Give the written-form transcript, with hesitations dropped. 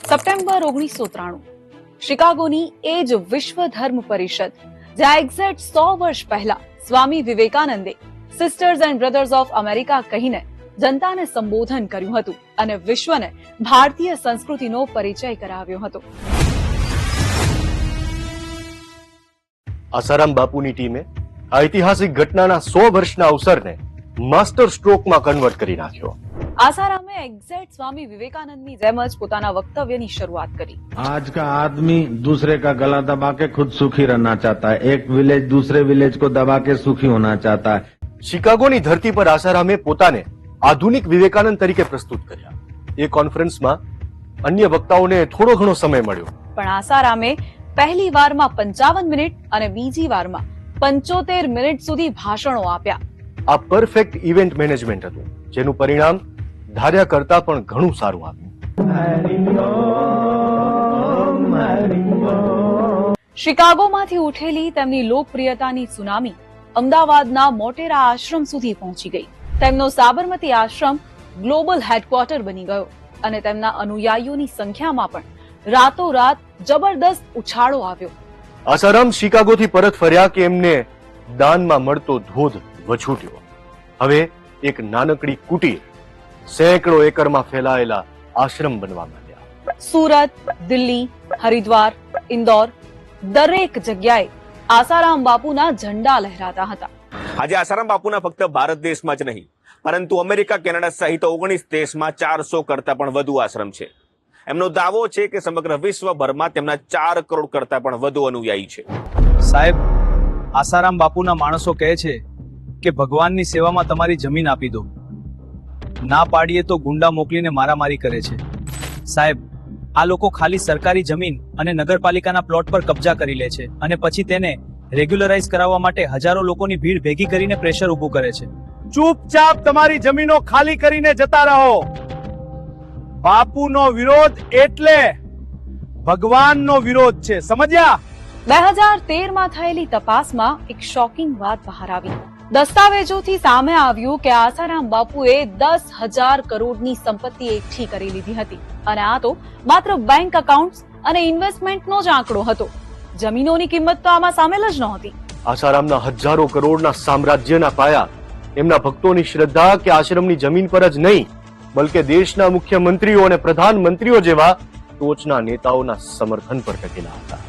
September 1993 શિકાગોની એ જ વિશ્વ ધર્મ પરિષદ, જ્યાં એક્ઝેક્ટ 100 વર્ષ પહેલા સ્વામી વિવેકાનંદે sisters and brothers of America કહીને જનતાને સંબોધન કર્યું હતું અને વિશ્વને ભારતીય સંસ્કૃતિનો પરિચય કરાવ્યો હતો. આસારામ બાપુની ટીમે આ ઐતિહાસિક ઘટનાના 100 વર્ષના અવસરને માસ્ટર સ્ટ્રોકમાં કન્વર્ટ કરી નાખ્યો. આસારામે એક્ઝેક્ટ સ્વામી વિવેકાનંદની જેમ જ પોતાના વક્તવ્યની શરૂઆત કરી. आज का आदमी दूसरे का गला दबा के खुद सुखी रहना चाहता है. एक विलेज दूसरे विलेज को दबा के सुखी होना चाहता है. શિકાગોની ધરતી પર આસારામે પોતાને આધુનિક વિવેકાનંદ તરીકે પ્રસ્તુત કર્યા. એ કોન્ફરન્સમાં અન્ય વક્તાઓને થોડો ઘણો સમય મળ્યો, પણ આસારામે પહેલી વારમાં 55 મિનિટ અને બીજી વારમાં 75 મિનિટ સુધી ભાષણો આપ્યા. આ પરફેક્ટ ઇવેન્ટ મેનેજમેન્ટ હતું, જેનું પરિણામ ધાર્યા કરતા પણ ઘણું સારું આવ્યું. શિકાગોમાંથી ઉઠેલી તેમની લોકપ્રિયતાની સુનામી અમદાવાદના મોટેરા આશ્રમ સુધી પહોંચી ગઈ. તેમનો સાબરમતી આશ્રમ ગ્લોબલ હેડક્વાર્ટર બની ગયો અને તેમના અનુયાયીઓની સંખ્યામાં પણ રાતોરાત જબરદસ્ત ઉછાળો આવ્યો. આસારામ શિકાગોથી પરત ફર્યા કે એમને દાનમાં મળતો ધોધ વછૂટ્યો. હવે એક નાનકડી કુટીર સેંકડો એકરમાં ફેલાયેલા આશ્રમ બનવા માંડ્યા. સુરત, દિલ્હી, હરિદ્વાર, ઇન્દોર દરેક જગ્યાએ આસારામ બાપુના ઝંડા લહેરાતા હતા. આજે આસારામ બાપુના ફક્ત ભારત દેશમાં જ નહીં, પરંતુ અમેરિકા, કેનેડા સહિત 19 દેશમાં 400 કરતા પણ વધુ આશ્રમ છે. એમનો દાવો છે કે સમગ્ર વિશ્વભરમાં તેમના 4 કરોડ કરતા પણ વધુ અનુયાયી છે. સાહેબ, આસારામ બાપુના માણસો કહે છે કે ભગવાનની સેવામાં તમારી જમીન આપી દો, ના પાડીએ તો ગુંડા મોકલીને મારામારી કરે છે. સાહેબ, આ લોકો ખાલી સરકારી જમીન અને નગરપાલિકાના પ્લોટ પર કબજા કરી લે છે અને પછી તેને રેગ્યુલરાઇઝ કરાવવા માટે હજારો લોકોની ભીડ ભેગી કરીને પ્રેશર ઊભું કરે છે. ચૂપચાપ તમારી જમીનો ખાલી કરીને જતા રહો. બાપુનો વિરોધ એટલે ભગવાનનો વિરોધ છે, સમજ્યા? 2013માં થયેલી તપાસમાં એક શોકિંગ વાત બહાર આવી. દસ્તાવેજોથી સામે આવ્યું કે આસારામ બાપુએ 10,000 કરોડની સંપત્તિ એકઠી કરી લીધી હતી અને આ તો માત્ર બેંક એકાઉન્ટ્સ અને ઇન્વેસ્ટમેન્ટનો જ આંકડો હતો. જમીનોની કિંમત તો આમાં સામેલ જ નહોતી. આસારામના હજારો કરોડના સામ્રાજ્યના પાયા એમના ભક્તોની શ્રદ્ધા કે આશ્રમની જમીન પર જ નહીં, બલકે દેશના મુખ્યમંત્રીઓ અને પ્રધાનમંત્રીઓ જેવા ટોચના નેતાઓના સમર્થન પર ટકેલા હતા.